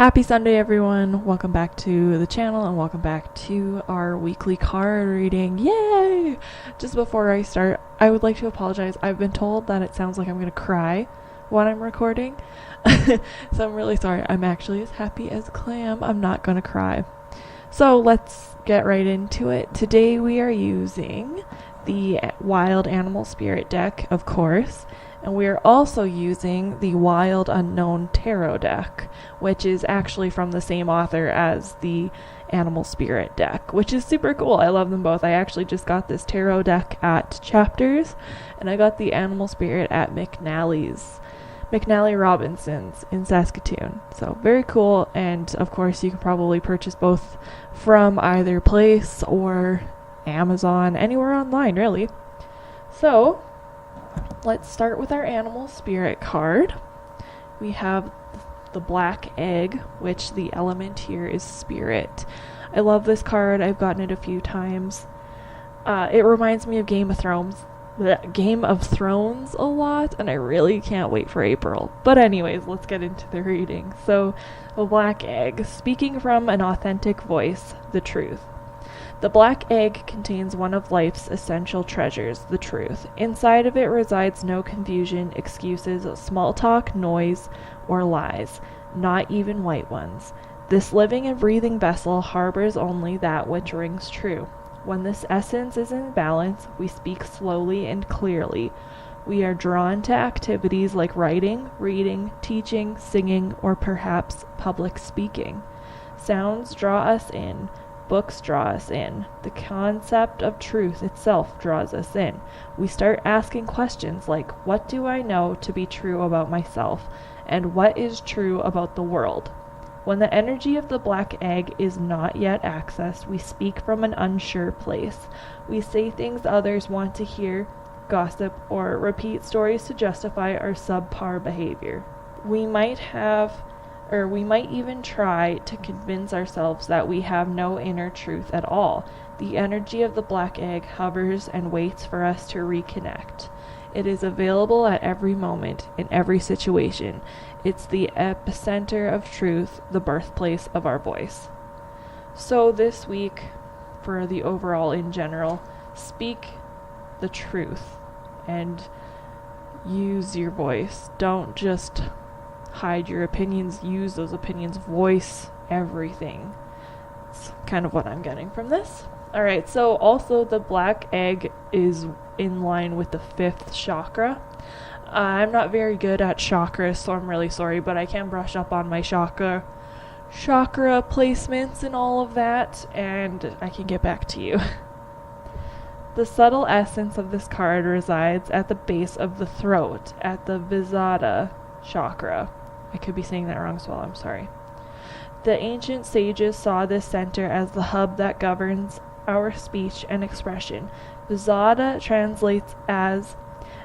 Happy Sunday, everyone. Welcome back to the channel and welcome back to our weekly card reading. Yay! Just before I start, I would like to apologize. I've been told that it sounds like I'm going to cry when I'm recording. So I'm really sorry. I'm actually as happy as a clam. I'm not going to cry. So let's get right into it. Today we are using the Wild Animal Spirit deck, of course. And we are also using the Wild Unknown Tarot deck, which is actually from the same author as the Animal Spirit deck, which is super cool. I love them both. I actually just got this tarot deck at Chapters, and I got the Animal Spirit at McNally Robinson's in Saskatoon. So very cool, and of course you can probably purchase both from either place or Amazon, anywhere online really. So let's start with our Animal Spirit card. We have the Black Egg, which the element here is Spirit. I love this card. I've gotten it a few times. It reminds me of Game of Thrones a lot, and I really can't wait for April. But anyways, let's get into the reading. So, the Black Egg, speaking from an authentic voice, the truth. The black egg contains one of life's essential treasures, the truth. Inside of it resides no confusion, excuses, small talk, noise, or lies, not even white ones. This living and breathing vessel harbors only that which rings true. When this essence is in balance, we speak slowly and clearly. We are drawn to activities like writing, reading, teaching, singing, or perhaps public speaking. Sounds draw us in. Books draw us in. The concept of truth itself draws us in. We start asking questions like, what do I know to be true about myself? And what is true about the world? When the energy of the black egg is not yet accessed, we speak from an unsure place. We say things others want to hear, gossip, or repeat stories to justify our subpar behavior. We might even try to convince ourselves that we have no inner truth at all. The energy of the black egg hovers and waits for us to reconnect. It is available at every moment, in every situation. It's the epicenter of truth, the birthplace of our voice. So this week, for the overall in general, speak the truth and use your voice. Don't just hide your opinions, use those opinions, voice everything. It's kind of what I'm getting from this. Alright, so also the black egg is in line with the 5th chakra. I'm not very good at chakras, so I'm really sorry, but I can brush up on my chakra placements and all of that, and I can get back to you. The subtle essence of this card resides at the base of the throat, at the Visada chakra. I could be saying that wrong as well, I'm sorry. The ancient sages saw this center as the hub that governs our speech and expression. Visada translates as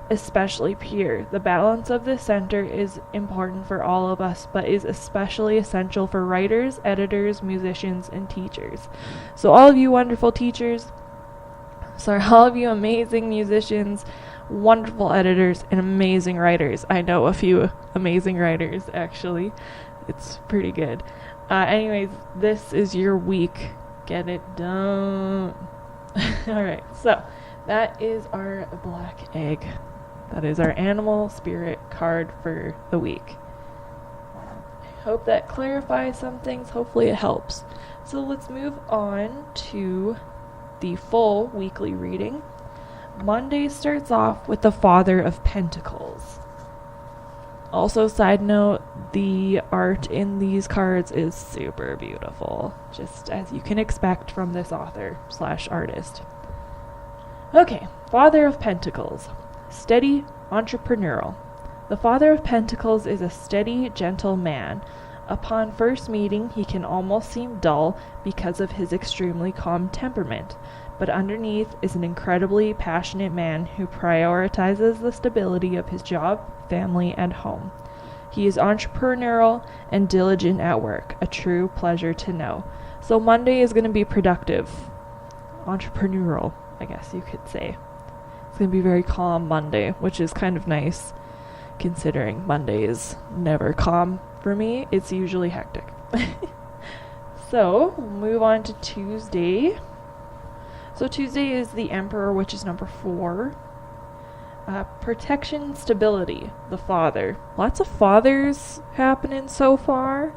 especially pure. The balance of this center is important for all of us, but is especially essential for writers, editors, musicians, and teachers. So all of you wonderful teachers, all of you amazing musicians, wonderful editors, and amazing writers. I know a few amazing writers, actually. It's pretty good. Anyways, this is your week. Get it done. Alright, so that is our black egg. That is our Animal Spirit card for the week. I hope that clarifies some things. Hopefully it helps. So let's move on to the full weekly reading. Monday starts off with the Father of Pentacles. Also, side note, the art in these cards is super beautiful, just as you can expect from this author/artist. Okay, Father of Pentacles. Steady, entrepreneurial. The Father of Pentacles is a steady, gentle man. Upon first meeting, he can almost seem dull because of his extremely calm temperament, but underneath is an incredibly passionate man who prioritizes the stability of his job, family, and home. He is entrepreneurial and diligent at work, a true pleasure to know. So Monday is going to be productive. Entrepreneurial, I guess you could say. It's going to be very calm Monday, which is kind of nice, considering Monday is never calm for me. It's usually hectic. So, we'll move on to Tuesday. So Tuesday is the Emperor, which is number 4. Protection, stability, the father. Lots of fathers happening so far.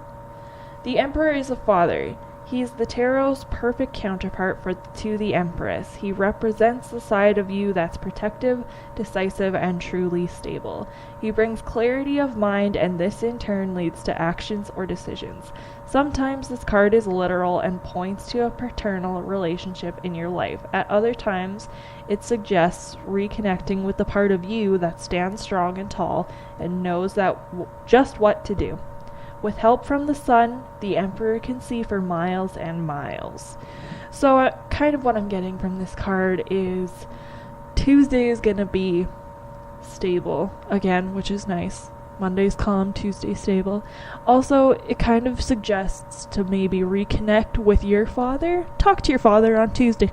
The Emperor is a father. He's the tarot's perfect counterpart to the Empress. He represents the side of you that's protective, decisive, and truly stable. He brings clarity of mind, and this in turn leads to actions or decisions. Sometimes this card is literal and points to a paternal relationship in your life. At other times, it suggests reconnecting with the part of you that stands strong and tall and knows just what to do. With help from the sun, the Emperor can see for miles and miles. So kind of what I'm getting from this card is Tuesday is going to be stable again, which is nice. Monday's calm, Tuesday's stable. Also, it kind of suggests to maybe reconnect with your father. Talk to your father on Tuesday.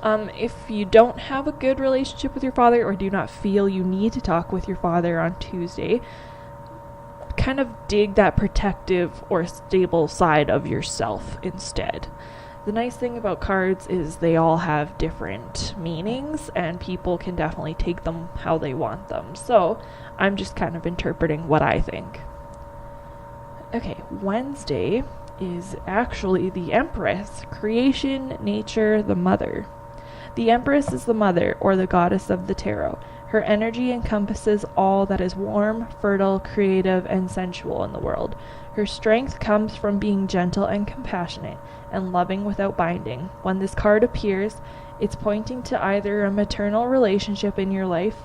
If you don't have a good relationship with your father or do not feel you need to talk with your father on Tuesday, kind of dig that protective or stable side of yourself instead. The nice thing about cards is they all have different meanings and people can definitely take them how they want them. So I'm just kind of interpreting what I think. Okay, Wednesday is actually the Empress, creation, nature, the mother. The Empress is the mother or the goddess of the tarot. Her energy encompasses all that is warm, fertile, creative, and sensual in the world. Her strength comes from being gentle and compassionate, and loving without binding. When this card appears, it's pointing to either a maternal relationship in your life,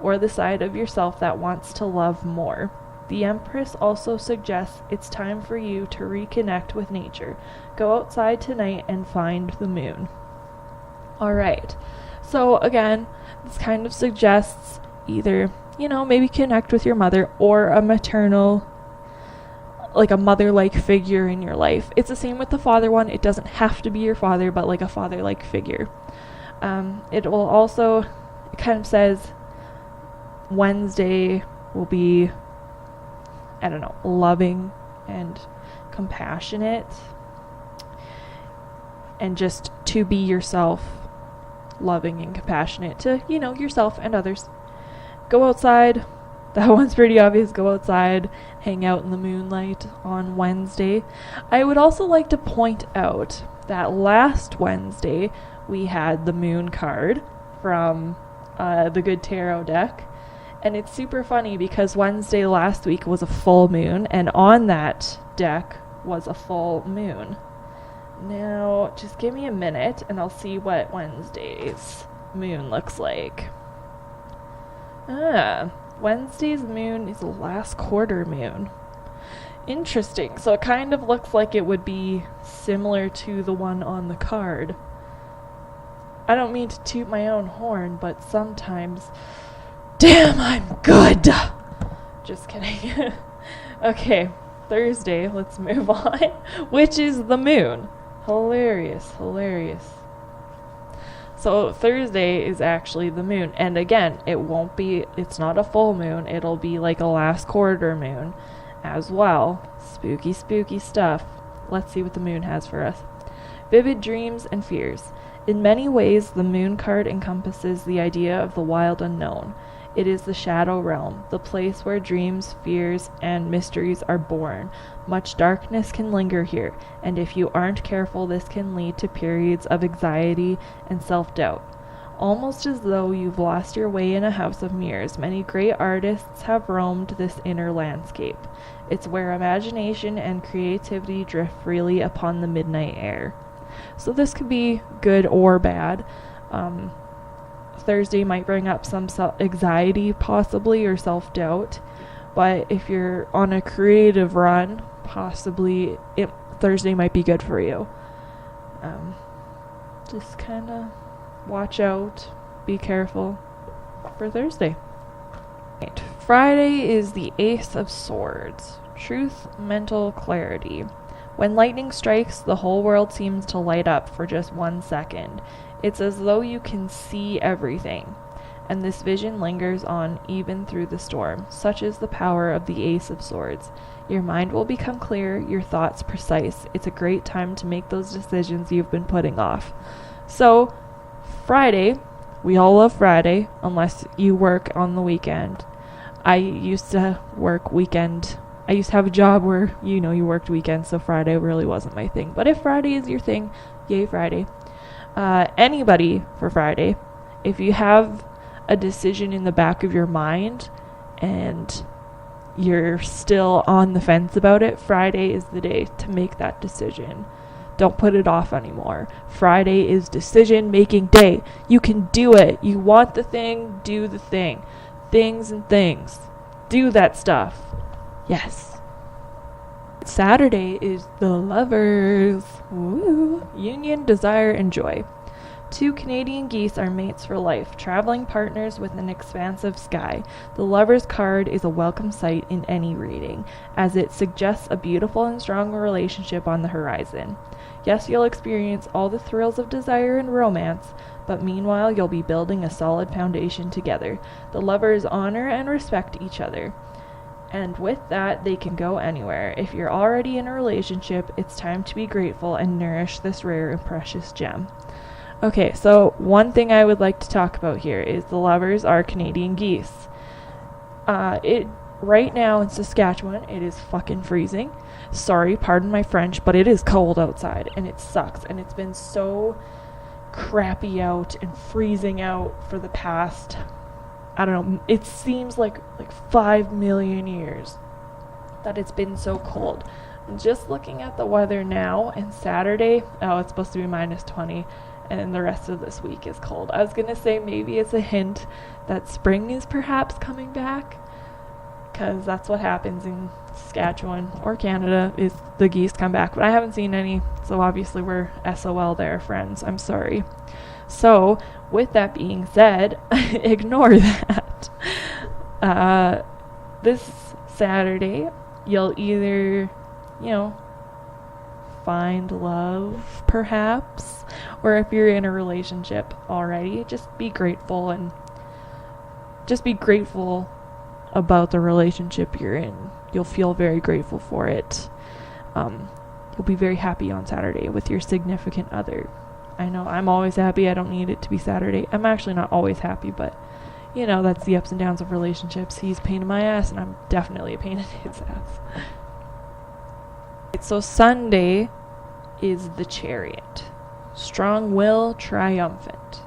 or the side of yourself that wants to love more. The Empress also suggests it's time for you to reconnect with nature. Go outside tonight and find the moon. Alright, so again, this kind of suggests either, maybe connect with your mother or a maternal, like a mother-like figure in your life. It's the same with the father one. It doesn't have to be your father, but like a father-like figure. It kind of says Wednesday will be, loving and compassionate and just to be yourself. Loving and compassionate to, yourself and others. Go outside. That one's pretty obvious. Go outside, hang out in the moonlight on Wednesday. I would also like to point out that last Wednesday we had the moon card from the Good Tarot deck. And it's super funny because Wednesday last week was a full moon, and on that deck was a full moon. Now, just give me a minute and I'll see what Wednesday's moon looks like. Wednesday's moon is the last quarter moon. Interesting. So it kind of looks like it would be similar to the one on the card. I don't mean to toot my own horn, but sometimes... Damn, I'm good! Just kidding. Okay, Thursday, let's move on. Which is the moon. Hilarious. So Thursday is actually the moon. And again, it's not a full moon. It'll be like a last quarter moon as well. Spooky stuff. Let's see what the moon has for us. Vivid dreams and fears. In many ways, the moon card encompasses the idea of the wild unknown. It is the shadow realm, the place where dreams, fears, and mysteries are born. Much darkness can linger here, and if you aren't careful, this can lead to periods of anxiety and self-doubt. Almost as though you've lost your way in a house of mirrors, many great artists have roamed this inner landscape. It's where imagination and creativity drift freely upon the midnight air. So this could be good or bad. Thursday might bring up some anxiety possibly or self-doubt, but if you're on a creative run, possibly Thursday might be good for you. Just kind of watch out, be careful for Thursday. Right. Friday is the Ace of Swords. Truth, mental clarity. When lightning strikes, the whole world seems to light up for just 1 second. It's as though you can see everything. and this vision lingers on even through the storm. Such is the power of the Ace of Swords. Your mind will become clear, your thoughts precise. It's a great time to make those decisions you've been putting off. So, Friday, we all love Friday, unless you work on the weekend. I used to work weekend. I used to have a job where, you worked weekends, so Friday really wasn't my thing. But if Friday is your thing, yay Friday. Anybody for Friday, if you have a decision in the back of your mind and you're still on the fence about it, Friday is the day to make that decision. Don't put it off anymore. Friday is decision making day. You can do it. You want the thing, do the thing. Things and things. Do that stuff. Yes. Saturday is the lovers. Woo. Union, desire, and joy. 2 Canadian geese are mates for life, traveling partners with an expansive sky. The Lover's card is a welcome sight in any reading, as it suggests a beautiful and strong relationship on the horizon. Yes, you'll experience all the thrills of desire and romance, but meanwhile you'll be building a solid foundation together. The lovers honor and respect each other, and with that they can go anywhere. If you're already in a relationship, it's time to be grateful and nourish this rare and precious gem. Okay, so one thing I would like to talk about here is the lovers are Canadian geese. Right now in Saskatchewan, it is fucking freezing. Sorry, pardon my French, but it is cold outside, and it sucks. And it's been so crappy out and freezing out for the past, I don't know, it seems like 5 million years that it's been so cold. Just looking at the weather now, and Saturday, it's supposed to be -20. And the rest of this week is cold. I was going to say maybe it's a hint that spring is perhaps coming back, because that's what happens in Saskatchewan or Canada is the geese come back. But I haven't seen any, so obviously we're SOL there, friends. I'm sorry. So, with that being said, ignore that. This Saturday, you'll either, find love, perhaps, or if you're in a relationship already, just be grateful about the relationship you're in. You'll feel very grateful for it. You'll be very happy on Saturday with your significant other. I know I'm always happy. I don't need it to be Saturday. I'm actually not always happy, but that's the ups and downs of relationships. He's a pain in my ass, and I'm definitely a pain in his ass. So Sunday is the Chariot. Strong will, triumphant.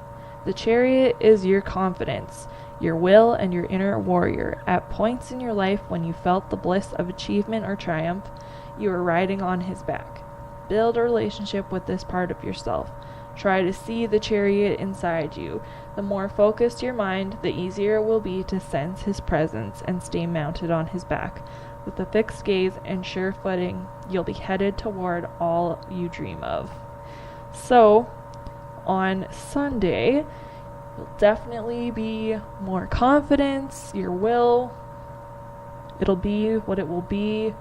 The Chariot is your confidence, your will, and your inner warrior. At points in your life when you felt the bliss of achievement or triumph, you are riding on his back. Build a relationship with this part of yourself. Try to see the Chariot inside you. The more focused your mind, the easier it will be to sense his presence and stay mounted on his back. With a fixed gaze and sure footing, you'll be headed toward all you dream of. So, on Sunday, you'll definitely be more confidence, your will, it'll be what it will be.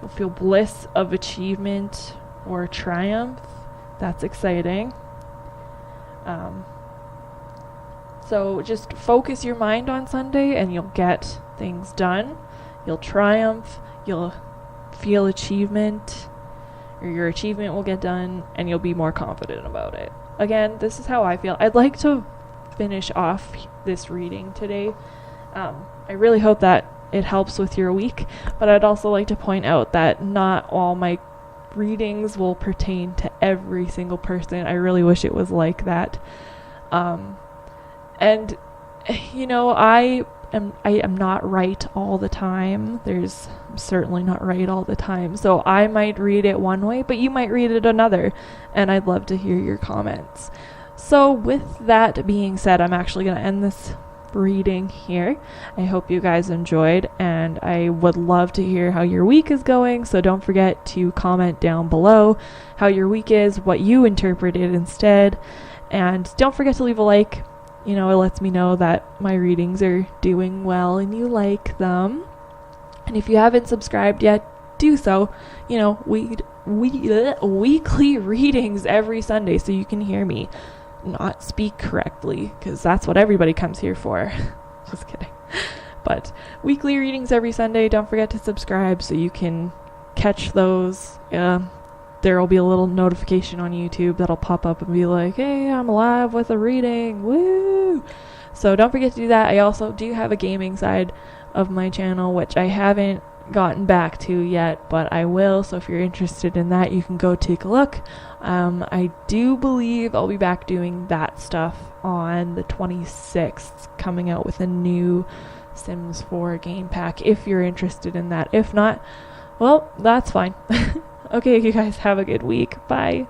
You'll feel bliss of achievement or triumph. That's exciting. So just focus your mind on Sunday and you'll get things done. You'll triumph. You'll feel achievement, or your achievement will get done, and you'll be more confident about it. Again, this is how I feel. I'd like to finish off this reading today. I really hope that it helps with your week, but I'd also like to point out that not all my readings will pertain to every single person. I really wish it was like that. And I am not right all the time. I'm certainly not right all the time. So I might read it one way, but you might read it another, and I'd love to hear your comments. So with that being said, I'm actually going to end this reading here. I hope you guys enjoyed, and I would love to hear how your week is going. So don't forget to comment down below how your week is, what you interpreted instead, and don't forget to leave a like. It lets me know that my readings are doing well and you like them. And if you haven't subscribed yet, do so. weekly readings every Sunday so you can hear me not speak correctly, because that's what everybody comes here for. Just kidding. But weekly readings every Sunday. Don't forget to subscribe so you can catch those. There will be a little notification on YouTube that'll pop up and be like, hey, I'm live with a reading. Woo! So don't forget to do that. I also do have a gaming side of my channel, which I haven't gotten back to yet, but I will. So if you're interested in that, you can go take a look. I do believe I'll be back doing that stuff on the 26th, coming out with a new Sims 4 game pack, if you're interested in that. If not, well, that's fine. Okay, you guys have a good week. Bye.